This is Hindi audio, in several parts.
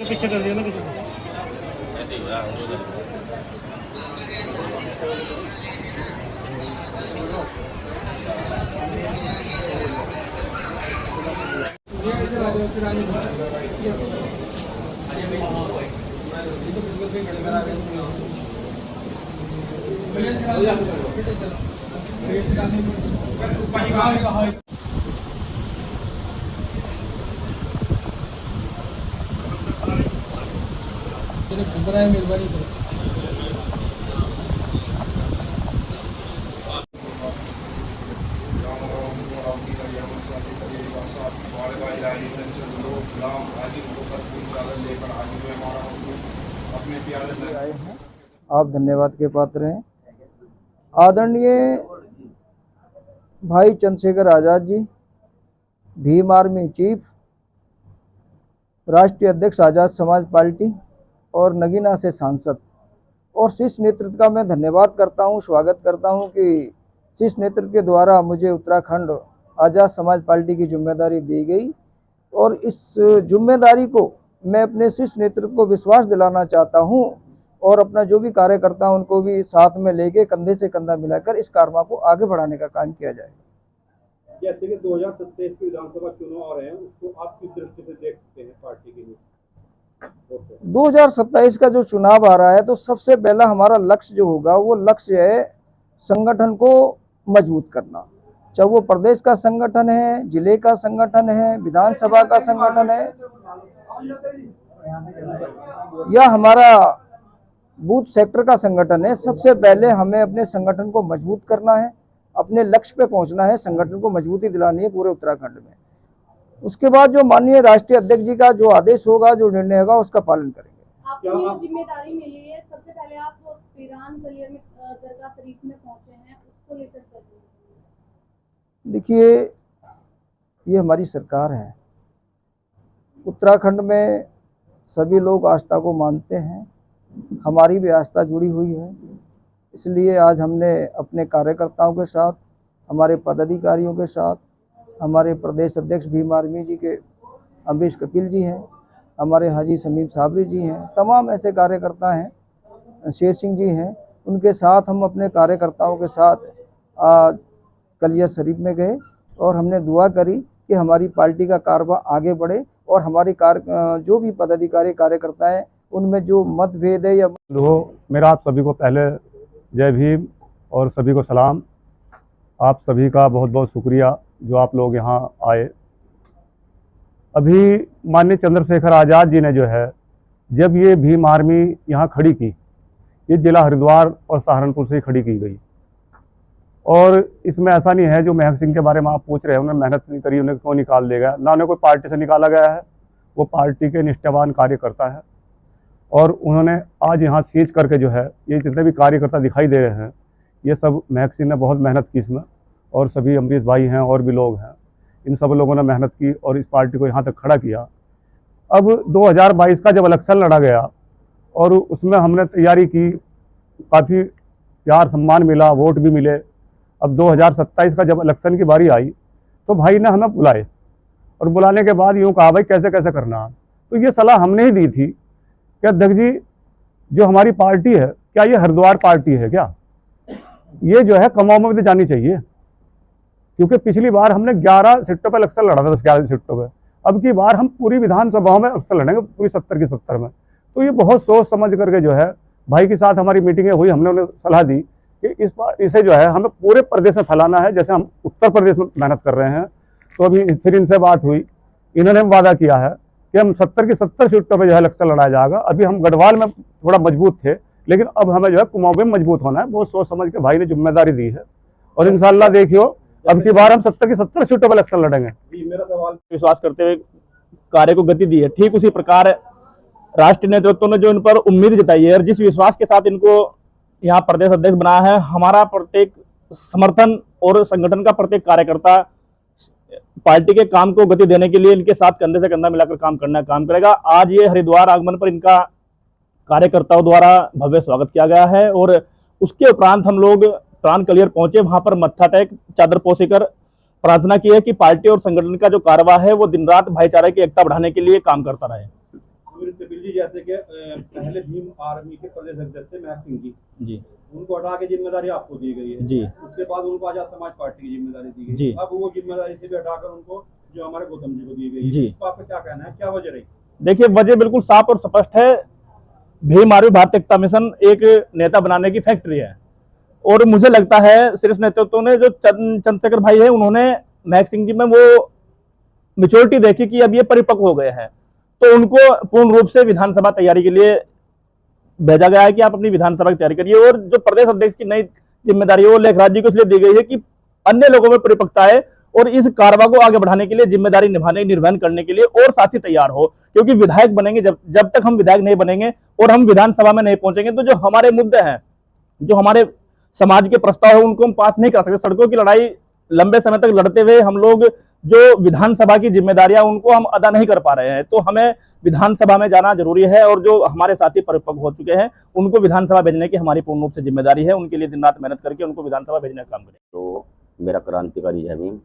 पीछे कर दिया ना पीछे। ऐसे ही हो रहा है। मेहरबानी करो। आप धन्यवाद के पात्र हैं। आदरणीय भाई चंद्रशेखर आज़ाद जी, भीम आर्मी चीफ, राष्ट्रीय अध्यक्ष आज़ाद समाज पार्टी और नगीना से सांसद और शीर्ष नेतृत्व का मैं धन्यवाद करता हूं, स्वागत करता हूं कि शीर्ष नेतृत्व के द्वारा मुझे उत्तराखंड आज़ाद समाज पार्टी की जिम्मेदारी दी गई और इस जिम्मेदारी को मैं अपने शीर्ष नेतृत्व को विश्वास दिलाना चाहता हूं और अपना जो भी कार्यकर्ता हैं उनको भी साथ में लेके कंधे से कंधा मिलाकर इस कारवा को आगे बढ़ाने का काम किया जाए। जैसे कि 2027 के विधानसभा चुनाव आ रहे हैं, उसको आप किस दृष्टि से देखते हैं पार्टी के लिए? 2027 का जो चुनाव आ रहा है तो सबसे पहला हमारा लक्ष्य जो होगा वो लक्ष्य है संगठन को मजबूत करना, चाहे वो प्रदेश का संगठन है, जिले का संगठन है, विधानसभा का संगठन है या हमारा बूथ सेक्टर का संगठन है। सबसे पहले हमें अपने संगठन को मजबूत करना है, अपने लक्ष्य पे पहुंचना है, संगठन को मजबूती दिलानी है पूरे उत्तराखंड में। उसके बाद जो माननीय राष्ट्रीय अध्यक्ष जी का जो आदेश होगा, जो निर्णय होगा, उसका पालन करेंगे। आपको जिम्मेदारी मिली है, सबसे पहले आप पीरान गलियर में दरगाह शरीफ में पहुंचे हैं, उसको लेकर देखिए, ये हमारी सरकार है। उत्तराखंड में सभी लोग आस्था को मानते हैं, हमारी भी आस्था जुड़ी हुई है। इसलिए आज हमने अपने कार्यकर्ताओं के साथ, हमारे पदाधिकारियों के साथ, हमारे प्रदेश अध्यक्ष भीम आर्मी जी के अमरीश कपिल जी हैं, हमारे हाजी समीम साबरी जी हैं, तमाम ऐसे कार्यकर्ता हैं, शेर सिंह जी हैं, उनके साथ हम अपने कार्यकर्ताओं के साथ आज गलियर शरीफ में गए और हमने दुआ करी कि हमारी पार्टी का कारवा आगे बढ़े और हमारी जो भी पदाधिकारी कार्यकर्ता हैं उनमें जो मतभेद है या मेरा आप सभी को पहले जय भीम और सभी को सलाम। आप सभी का बहुत बहुत शुक्रिया जो आप लोग यहाँ आए। अभी माननीय चंद्रशेखर आज़ाद जी ने जो है, जब ये भीम आर्मी यहाँ खड़ी की, ये जिला हरिद्वार और सहारनपुर से ही खड़ी की गई और इसमें ऐसा नहीं है जो महक सिंह के बारे में आप पूछ रहे हैं उन्होंने मेहनत नहीं करी, उन्हें क्यों निकाल देगा, ना उन्हें कोई पार्टी से निकाला गया है। वो पार्टी के निष्ठावान कार्यकर्ता है और उन्होंने आज यहाँ सीज करके जो है, ये जितने भी कार्यकर्ता दिखाई दे रहे हैं, ये सब महक सिंह ने बहुत मेहनत की इसमें और सभी अमरीश भाई हैं और भी लोग हैं, इन सब लोगों ने मेहनत की और इस पार्टी को यहाँ तक खड़ा किया। अब 2022 का जब इलेक्शन लड़ा गया और उसमें हमने तैयारी की, काफ़ी प्यार सम्मान मिला, वोट भी मिले। अब 2027 का जब इलेक्शन की बारी आई तो भाई ने हमें बुलाए और बुलाने के बाद यूँ कहा भाई कैसे कैसे करना। तो ये सलाह हमने ही दी थी कि अध्यक्ष जी, जो हमारी पार्टी है, क्या ये हरिद्वार पार्टी है क्या? ये जो है कमाओं में भी जानी चाहिए, क्योंकि पिछली बार हमने 11 सीटों पर इलेक्शन लड़ा था, 11 सीटों पर। अब की बार हम पूरी विधानसभाओं में इलेक्शन लड़ेंगे, पूरी 70 की 70 में। तो ये बहुत सोच समझ करके जो है भाई के साथ हमारी मीटिंगें हुई, हमने उन्हें सलाह दी कि इस बार इसे जो है हमें पूरे प्रदेश में फैलाना है, जैसे हम उत्तर प्रदेश में मेहनत कर रहे हैं। तो अभी फिर इनसे बात हुई, इन्होंने वादा किया है कि हम 70 की 70 सीटों पर जो है इलेक्शन लड़ाया जाएगा। अभी हम गढ़वाल में थोड़ा मजबूत थे, लेकिन अब हमें जो है कुमाऊं में मजबूत होना है। बहुत सोच समझ के भाई ने जिम्मेदारी दी है और इंशाल्लाह देखियो अब की बार हम 70 की 70 सीटों पर इलेक्शन लड़ेंगे। मेरा सवाल, विश्वास करते हुए कार्य को गति दी है, ठीक उसी प्रकार राष्ट्रीय नेतृत्व ने जो इन पर उम्मीद जताई है और जिस विश्वास के साथ इनको यहाँ प्रदेश अध्यक्ष बनाया है, हमारा प्रत्येक समर्थन और संगठन का प्रत्येक कार्यकर्ता पार्टी के काम को गति देने के लिए इनके साथ कंधे से कंधा मिलाकर काम करेगा। आज ये हरिद्वार आगमन पर इनका कार्यकर्ताओं द्वारा भव्य स्वागत किया गया है और उसके उपरांत हम लोग प्राण कलियर पहुंचे, वहां पर मत्था टेक चादर पोसी कर प्रार्थना की है कि पार्टी और संगठन का जो कारवा है वो दिन रात भाईचारे की एकता बढ़ाने के लिए काम करता रहे। कपिल जी, जैसे कि पहले भीम आर्मी के प्रदेश अध्यक्ष थे महक सिंह जी, उनको हटा के जिम्मेदारी आपको दी गई है जी। उसके बाद उनको आजाद समाज पार्टी की जिम्मेदारी दी गई जी। अब वो जिम्मेदारी से भी हटाकर उनको जो हमारे गौतम जी को दी गई है, जी। इस पर आपका क्या कहना है, क्या वजह रही? देखिए, वजह बिल्कुल साफ और स्पष्ट है। भीम आर्मी भारतीय एकता मिशन एक नेता बनाने की फैक्ट्री है, और मुझे लगता है शीर्ष नेतृत्व ने जो चंद्रशेखर भाई है, उन्होंने महक सिंह जी में वो मेच्योरिटी देखी कि अब ये परिपक्व हो गए हैं, तो उनको पूर्ण रूप से विधानसभा तैयारी के लिए भेजा गया है कि आप अपनी विधानसभा की तैयारी करिए। और जो प्रदेश अध्यक्ष की नई जिम्मेदारी है वो लेखराज जी को इसलिए दी गई है कि अन्य लोगों में परिपक्वता है और इस कार्रवाई को आगे बढ़ाने के लिए, जिम्मेदारी निभाने, निर्वहन करने के लिए और साथी तैयार हो। क्योंकि विधायक बनेंगे, जब तक हम विधायक नहीं बनेंगे और हम विधानसभा में नहीं पहुंचेंगे, तो जो हमारे मुद्दे हैं, जो हमारे समाज के प्रस्ताव है, उनको हम पास नहीं कर सकते। सड़कों की लड़ाई लंबे समय तक लड़ते हुए हम लोग जो विधानसभा की जिम्मेदारियां उनको हम अदा नहीं कर पा रहे हैं, तो हमें विधानसभा में जाना जरूरी है। और जो हमारे साथी परिपक्व हो चुके हैं उनको विधानसभा भेजने की हमारी पूर्ण रूप से जिम्मेदारी है। उनके लिए दिन रात मेहनत करके उनको विधानसभा भेजने का काम करें। तो मेरा क्रांतिकारी जय भीम।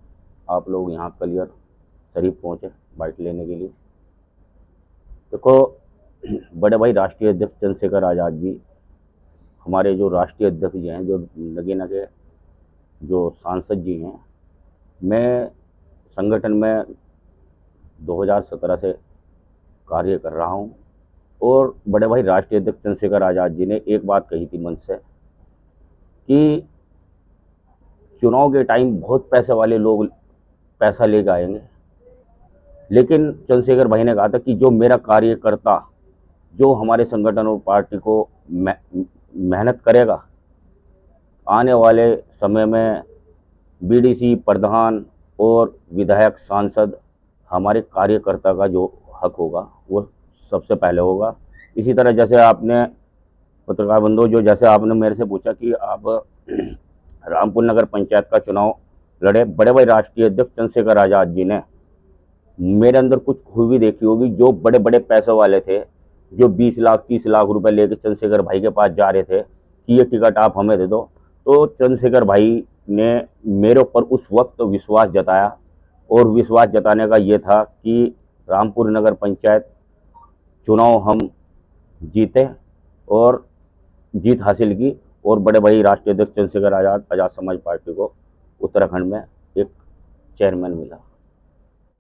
आप लोग यहाँ कलियर शरीफ पहुँचे बाइट लेने के लिए। देखो, बड़े भाई राष्ट्रीय अध्यक्ष चंद्रशेखर आज़ाद जी, हमारे जो राष्ट्रीय अध्यक्ष जी हैं, जो नगीना के जो सांसद जी हैं, मैं संगठन में 2017 से कार्य कर रहा हूं। और बड़े भाई राष्ट्रीय अध्यक्ष चंद्रशेखर आज़ाद जी ने एक बात कही थी मंच से कि चुनाव के टाइम बहुत पैसे वाले लोग पैसा लेकर आएंगे, लेकिन चंद्रशेखर भाई ने कहा था कि जो मेरा कार्यकर्ता, जो हमारे संगठन और पार्टी को मेहनत करेगा, आने वाले समय में बीडीसी, प्रधान और विधायक, सांसद, हमारे कार्यकर्ता का जो हक होगा वो सबसे पहले होगा। इसी तरह जैसे आपने पत्रकार बंधु, जो जैसे आपने मेरे से पूछा कि आप रामपुर नगर पंचायत का चुनाव लड़े, बड़े भाई राष्ट्रीय अध्यक्ष चंद्रशेखर आज़ाद जी ने मेरे अंदर कुछ खूबी देखी होगी। जो बड़े बड़े पैसे वाले थे, जो 20 लाख 30 लाख रुपए लेके चंद्रशेखर भाई के पास जा रहे थे कि ये टिकट आप हमें दे दो, तो चंद्रशेखर भाई ने मेरे ऊपर उस वक्त विश्वास जताया। और विश्वास जताने का ये था कि रामपुर नगर पंचायत चुनाव हम जीते और जीत हासिल की, और बड़े भाई राष्ट्रीय अध्यक्ष चंद्रशेखर आज़ाद समाज पार्टी को उत्तराखंड में एक चेयरमैन मिला।